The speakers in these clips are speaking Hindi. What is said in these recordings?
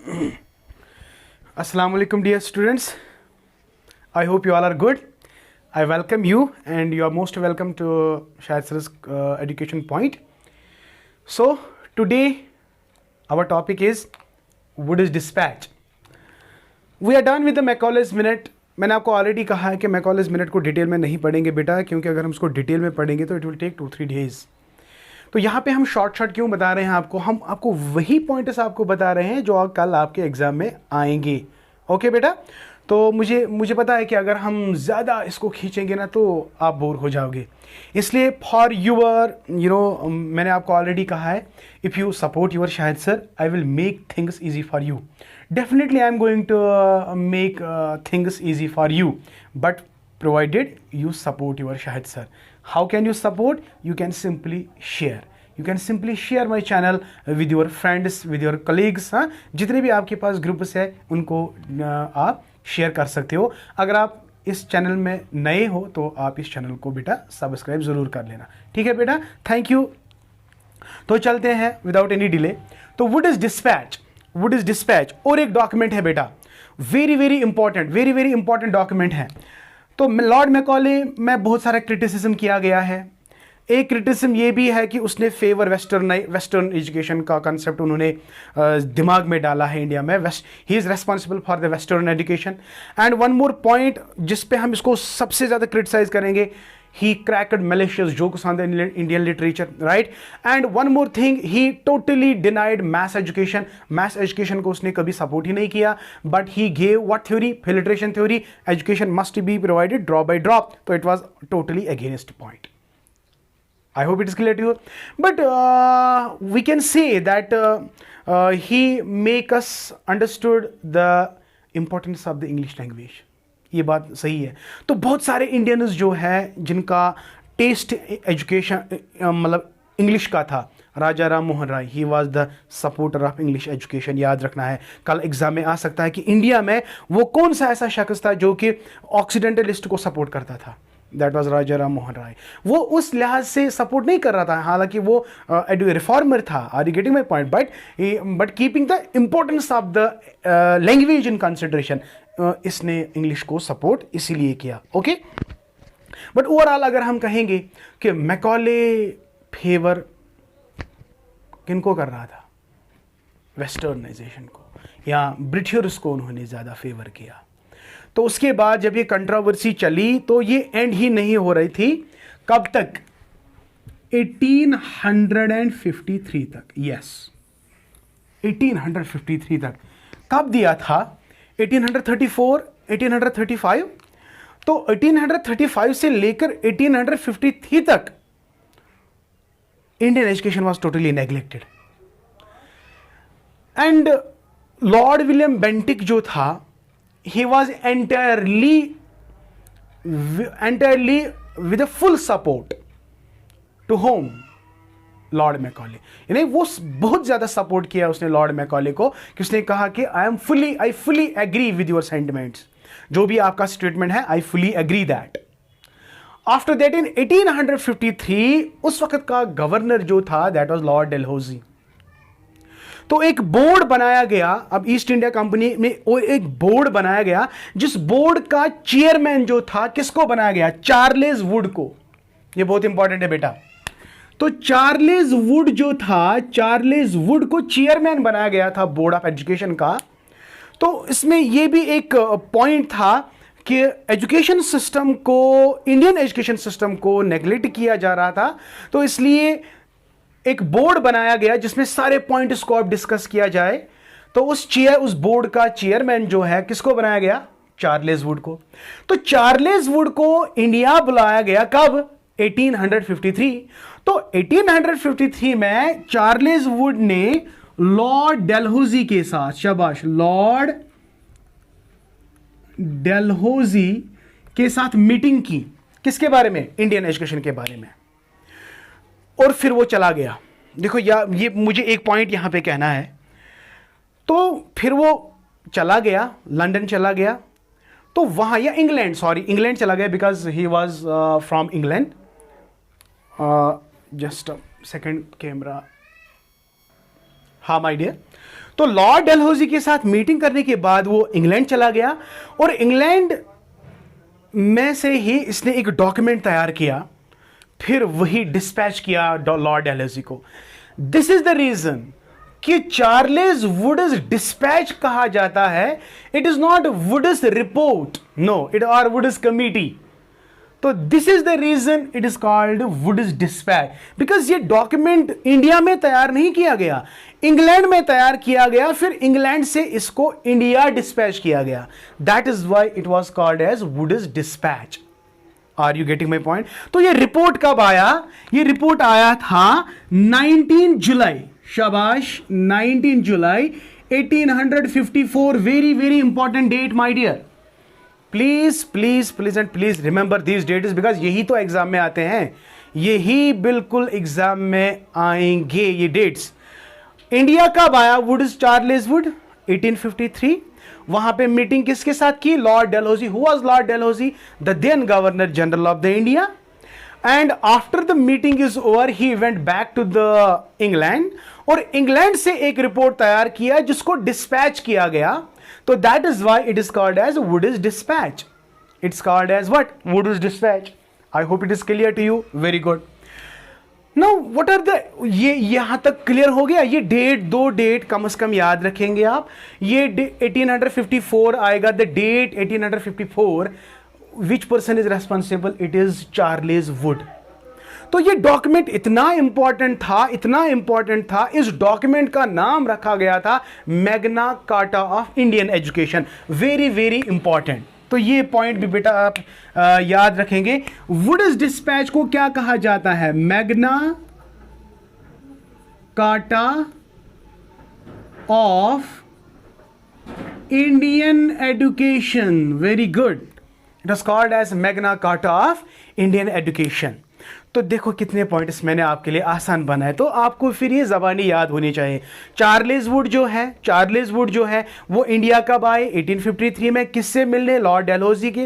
Assalamu alaikum dear students. I hope you all are good. I welcome you and you are most welcome to Shahid Sir's Education Point. So today our topic is Woodish Dispatch. We are done with the Macaulay's Minute. मैंने आपको ऑलरेडी कहा है कि Macaulay's Minute को डिटेल में नहीं पढ़ेंगे बेटा, क्योंकि अगर हम उसको डिटेल में पढ़ेंगे तो इट विल टेक 2-3 डेज. तो यहाँ पे हम शॉर्ट क्यों बता रहे हैं आपको, हम आपको वही पॉइंट्स आपको बता रहे हैं जो कल आपके एग्जाम में आएंगे. ओके बेटा, तो मुझे पता है कि अगर हम ज़्यादा इसको खींचेंगे ना तो आप बोर हो जाओगे, इसलिए फॉर यूर मैंने आपको ऑलरेडी कहा है, if you support your Shahid sir I will make things easy for you. Definitely I am going to make things easy for you, but provided you support your Shahid sir. How can you support? You can simply share. You can simply share my channel with your friends, with your colleagues. हाँ, जितने भी आपके पास ग्रुप्स है उनको आप शेयर कर सकते हो. अगर आप इस चैनल में नए हो तो आप इस चैनल को बेटा सब्सक्राइब ज़रूर कर लेना. ठीक है बेटा, थैंक यू. तो चलते हैं विदाउट एनी डिले. तो वुडिश डिस्पैच और एक डॉक्यूमेंट है बेटा, वेरी इंपॉर्टेंट डॉक्यूमेंट है. तो लॉर्ड मैकॉले में बहुत सारा क्रिटिसिज्म किया गया है. एक क्रिटिसिज्म ये भी है कि उसने फेवर वेस्टर्न एजुकेशन का कंसेप्ट उन्होंने दिमाग में डाला है इंडिया में. He is responsible for the western education. And one more point जिस पे हम इसको सबसे ज़्यादा क्रिटिसाइज करेंगे, he cracked malicious jokes on the Indian literature, right? And one more thing, he totally denied mass education. Mass education को उसने कभी support ही नहीं किया, but he gave what theory? Filtration theory. Education must be provided drop by drop. So it was totally against point. I hope it is clear to you. But we can say that he make us understood the importance of the English language. ये बात सही है. तो बहुत सारे इंडियंस जो है जिनका टेस्ट एजुकेशन मतलब इंग्लिश का था, Raja Ram Mohan Roy, he was the supporter of English education. याद रखना है, कल एग्जाम में आ सकता है कि इंडिया में वो कौन सा ऐसा शख्स था जो कि ऑक्सीडेंटलिस्ट को सपोर्ट करता था. दैट वाज राजा राम मोहन राय. वो उस लिहाज से सपोर्ट नहीं कर रहा था, हालांकि वो रिफॉर्मर था. Are you getting my point? But keeping the importance of the language in consideration, इसने इंग्लिश को सपोर्ट इसीलिए किया. ओके, बट ओवरऑल अगर हम कहेंगे कि मैकॉले फेवर किनको कर रहा था, वेस्टर्नाइजेशन को, या ब्रिटिशर्स को उन्होंने ज़्यादा फेवर किया. तो उसके बाद जब ये कंट्रोवर्सी चली तो ये एंड ही नहीं हो रही थी. कब तक? 1853 तक. यस, 1853 तक. कब दिया था? 1834, 1835. तो 1835 से लेकर 1853 तक Indian education was totally neglected. And Lord William Bentinck जो था, he was entirely with a full support to whom? Lord Macaulay. यानी वो बहुत ज़्यादा सपोर्ट किया उसने लॉर्ड मैकॉले को, कि उसने कहा कि I fully agree with your sentiments. जो भी आपका स्टेटमेंट है, I fully agree that. After that in 1853 उस वक्त का गवर्नर जो था, दैट वाज लॉर्ड डेलहौजी. तो एक बोर्ड बनाया गया, अब ईस्ट इंडिया कंपनी में वो एक बोर्ड बनाया गया, जिस बोर्ड का चेयरमैन जो था, किसको बनाया गया? चार्लेस वुड को. ये बहुत इंपॉर्टेंट है बेटा. तो चार्लेस वुड जो था, चार्लेस वुड को चेयरमैन बनाया गया था बोर्ड ऑफ एजुकेशन का. तो इसमें यह भी एक पॉइंट था कि एजुकेशन सिस्टम को, इंडियन एजुकेशन सिस्टम को नेग्लेक्ट किया जा रहा था. तो इसलिए एक बोर्ड बनाया गया जिसमें सारे पॉइंट्स को अब डिस्कस किया जाए. तो उस बोर्ड का चेयरमैन जो है, किसको बनाया गया? चार्लेस वुड को. तो चार्लेस वुड को इंडिया बुलाया गया कब? 1853. तो 1853 में चार्लेस वुड ने लॉर्ड डेलहौजी के साथ, शाबाश, लॉर्ड डेलहौजी के साथ मीटिंग की. किसके बारे में? इंडियन एजुकेशन के बारे में. और फिर वो चला गया. देखो ये मुझे एक पॉइंट यहां पे कहना है. तो फिर वो चला गया, लंदन चला गया. तो वहां, या इंग्लैंड चला गया, because he was from England. Just second camera. हाँ माय डियर. तो लॉर्ड डलहौजी के साथ मीटिंग करने के बाद वो इंग्लैंड चला गया और इंग्लैंड में से ही इसने एक डॉक्यूमेंट तैयार किया, फिर वही डिस्पैच किया लॉर्ड डलहौजी को। दिस इज द रीजन कि चार्ल्स वुड्स डिस्पैच कहा जाता है। It is not Woods report, no, it are Woods committee. तो this is the reason it is called Woods dispatch, because ये डॉक्यूमेंट इंडिया में तैयार नहीं किया गया, इंग्लैंड में तैयार किया गया, फिर इंग्लैंड से इसको इंडिया डिस्पैच किया गया। That is why it was called as Wood's dispatch. Are you getting my point? तो ये रिपोर्ट कब आया? ये रिपोर्ट आया था 19 जुलाई, शाबाश, 19 July 1854। Very very important date my dear. Please please please and please remember these dates, because यही तो एग्जाम में आते हैं, यही बिल्कुल एग्जाम में आएंगे ये डेट्स। इंडिया कब आया वुड्स, चार्ल्स वुड? 1853। वहां पे मीटिंग किसके साथ की? Lord Dalhousie. Who was Lord Dalhousie? The then governor general of the India. And after the meeting is over he went back to the England, और इंग्लैंड से एक रिपोर्ट तैयार किया जिसको डिस्पैच किया गया। तो that is why it is called as Wood's dispatch. It's called as what? Wood's dispatch. I hope it is clear to you. Very good. Now what are the, ये यहां तक क्लियर हो गया। ये डेट, दो डेट कम से कम याद रखेंगे आप। ये 1854 आएगा, the date 1854, which person is responsible? It is Charles Wood. तो ये डॉक्यूमेंट इतना इंपॉर्टेंट था, इतना इंपॉर्टेंट था, इस डॉक्यूमेंट का नाम रखा गया था Magna Carta of Indian education. Very very important. तो ये पॉइंट भी बेटा आप याद रखेंगे। वुड्स डिस्पैच को क्या कहा जाता है? Magna Carta of Indian education. Very good. It was called as Magna Carta of Indian education. तो देखो कितने पॉइंट्स मैंने आपके लिए आसान बनाए, तो आपको फिर ये ज़बानी याद होनी चाहिए। चार्ल्स वुड जो है वो इंडिया कब आए? 1853 में। किससे मिलने? लॉर्ड डलहौजी के।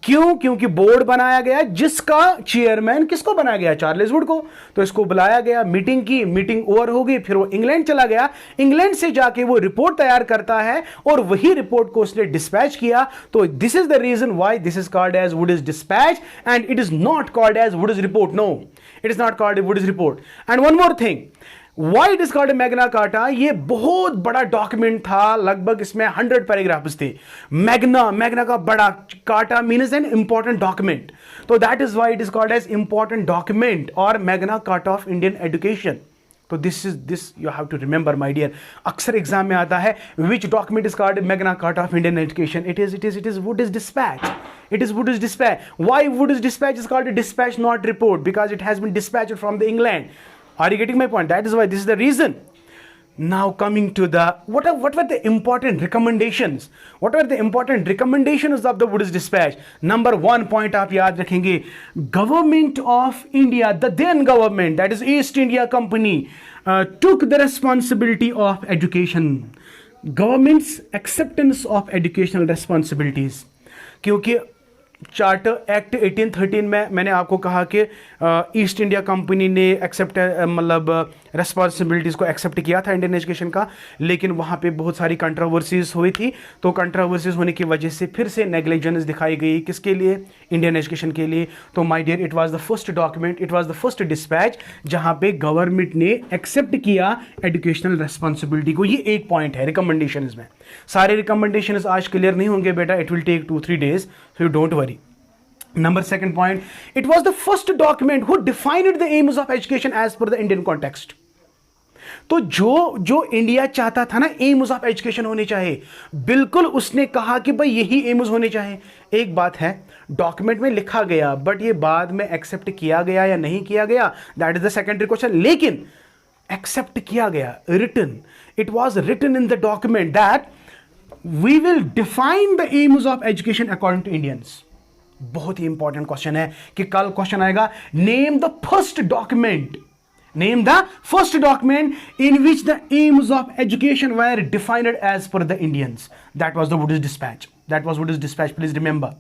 क्यों? क्योंकि बोर्ड बनाया गया जिसका चेयरमैन किसको बनाया गया? चार्ल्स वुड को। तो इसको बुलाया गया, मीटिंग की, मीटिंग ओवर हो गई, फिर वो इंग्लैंड चला गया, इंग्लैंड से जाके वो रिपोर्ट तैयार करता है और वही रिपोर्ट को उसने डिस्पैच किया। तो this is the reason why this is called as Wood's dispatch and it is not called as Wood's report. No, it is not called a Woods report. And one more thing, why it is called a Magna Carta? ये बहुत बड़ा डॉक्यूमेंट था, लगभग इसमें 100 पैराग्राफ्स थे। मैग्ना का बड़ा, Carta means an important document. तो that is why it is called as important document और Magna Carta of Indian education. तो this you have to remember my dear. अक्सर एग्जाम में आता है, which document is called Magna Carta of Indian education? It is Woods dispatch. It is Woods dispatch. Why Woods dispatch is called a dispatch, not report? Because it has been dispatched from the England. Are you getting my point? That is why this is the reason. Now coming to the what were the important recommendations? What were the important recommendations of the Woods dispatch? Number 1 point आप याद रखेंगे, Government of India, the then government, that is East India Company, took the responsibility of education. Government's acceptance of educational responsibilities. क्योंकि चार्टर एक्ट 1813 में मैंने आपको कहा कि ईस्ट इंडिया कंपनी ने एक्सेप्ट मतलब रेस्पॉन्सिबिलिटीज़ को एक्सेप्ट किया था इंडियन एजुकेशन का, लेकिन वहाँ पे बहुत सारी कंट्रोवर्सीज हुई थी। तो कंट्रोवर्सीज होने की वजह से फिर से नेग्लिजेंस दिखाई गई। किसके लिए? इंडियन एजुकेशन के लिए। तो my dear, it was the first document, it was the first dispatch जहाँ पे गवर्नमेंट ने एक्सेप्ट किया एजुकेशनल रेस्पॉन्सिबिलिटी को। ये एक पॉइंट है रिकमेंडेशन में। सारे रिकमेंडेशन आज क्लियर नहीं होंगे बेटा, it will take 2-3 days, so you don't worry. Number 2 point, it was the first document who defined the aims of education as per the Indian context. तो जो इंडिया चाहता था ना, एम्स ऑफ एजुकेशन होने चाहिए, बिल्कुल उसने कहा कि भाई यही एम्स होने चाहिए। एक बात है, डॉक्यूमेंट में लिखा गया, बट ये बाद में एक्सेप्ट किया गया या नहीं किया गया, that is the secondary question. लेकिन एक्सेप्ट किया गया, written, it was written in the document that we will define the aims of education according to Indians. बहुत ही इंपॉर्टेंट क्वेश्चन है कि कल क्वेश्चन आएगा, name the first document, name the first document in which the aims of education were defined as per the Indians. That was the Wood's dispatch, that was Wood's dispatch, please remember.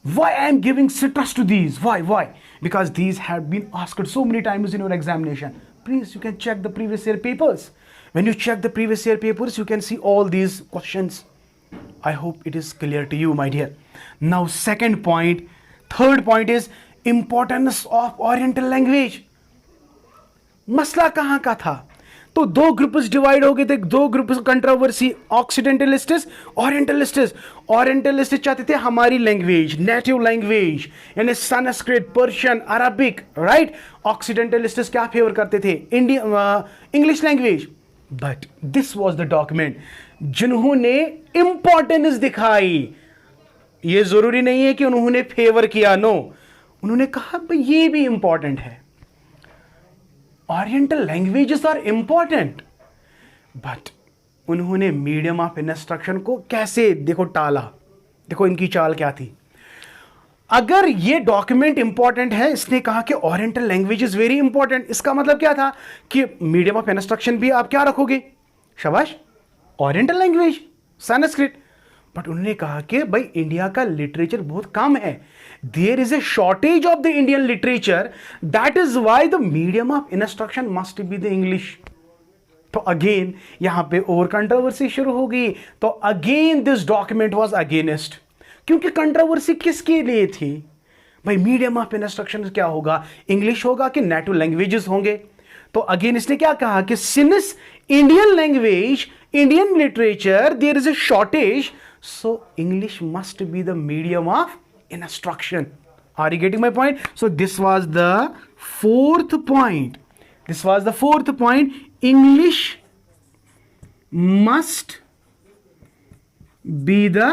Why I am giving stress to these? Why? Because these have been asked so many times in your examination. Please, you can check the previous year papers. When you check the previous year papers, you can see all these questions. I hope it is clear to you, my dear. Now second point, third point is importance of Oriental language. मसला कहाँ का था? तो दो ग्रुप्स डिवाइड हो गए थे, दो ग्रुप्स कंट्रोवर्सी, ऑक्सीडेंटलिस्ट्स, ओरिएंटलिस्ट्स। ओरिएंटलिस्ट चाहते थे हमारी लैंग्वेज, नेटिव लैंग्वेज, यानी संस्कृत, पर्शियन, अरबिक, राइट। ऑक्सीडेंटलिस्ट्स क्या फेवर करते थे? English language. But this was the document जिन्होंने इंपॉर्टेंस दिखाई। ये जरूरी नहीं है कि उन्होंने फेवर किया, नो, उन्होंने कहा भाई ये भी इंपॉर्टेंट है, oriental languages are important. But उन्होंने मीडियम ऑफ इंस्ट्रक्शन को कैसे देखो टाला। देखो इनकी चाल क्या थी। अगर ये डॉक्यूमेंट इंपॉर्टेंट है, इसने कहा कि oriental language is very important, इसका मतलब क्या था कि मीडियम ऑफ इंस्ट्रक्शन भी आप क्या रखोगे? शाबाश, ओरिएंटल लैंग्वेज, संस्कृत। बट उन्होंने कहा कि भाई इंडिया का लिटरेचर बहुत कम है, there is a shortage of the Indian literature, that is why the medium of instruction must be the English. तो अगेन यहां पे और कंट्रोवर्सी शुरू हो गई। तो again this document was against, क्योंकि कंट्रोवर्सी किसके लिए थी? भाई मीडियम ऑफ इंस्ट्रक्शन क्या होगा, इंग्लिश होगा कि नेटिव लैंग्वेजेस होंगे? तो अगेन इसने क्या कहा कि since Indian language, Indian literature, there is a shortage, so English must be the medium of instruction. Are you getting my point? So this was the fourth point. This was the fourth point. English must be the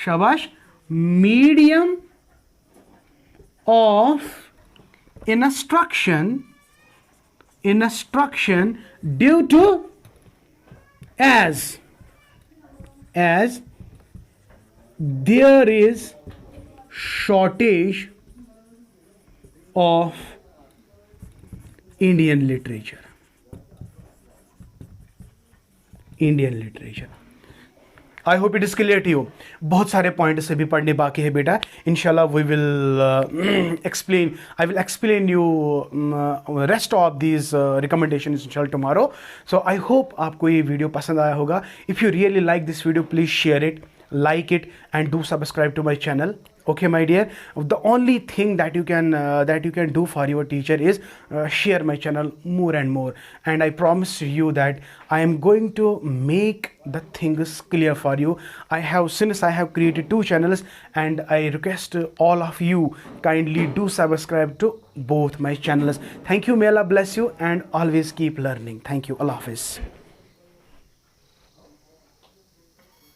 shabash medium of instruction due to as there is shortage of Indian literature. I hope it is clear to you. बहुत सारे पॉइंट्स अभी पढ़ने बाकी है बेटा, इंशाल्लाह we will explain, I will explain you rest of these recommendation इंशाल्लाह टुमारो। सो आई होप आपको ये वीडियो पसंद आया होगा। If you really like this video, please share it, like it, and do subscribe to my channel. Okay my dear, the only thing that you can do for your teacher is share my channel more and more, and I promise you that I am going to make the things clear for you. Since I have created 2 channels, and I request all of you kindly do subscribe to both my channels. Thank you, may Allah bless you, and always keep learning. Thank you, Allah Hafiz.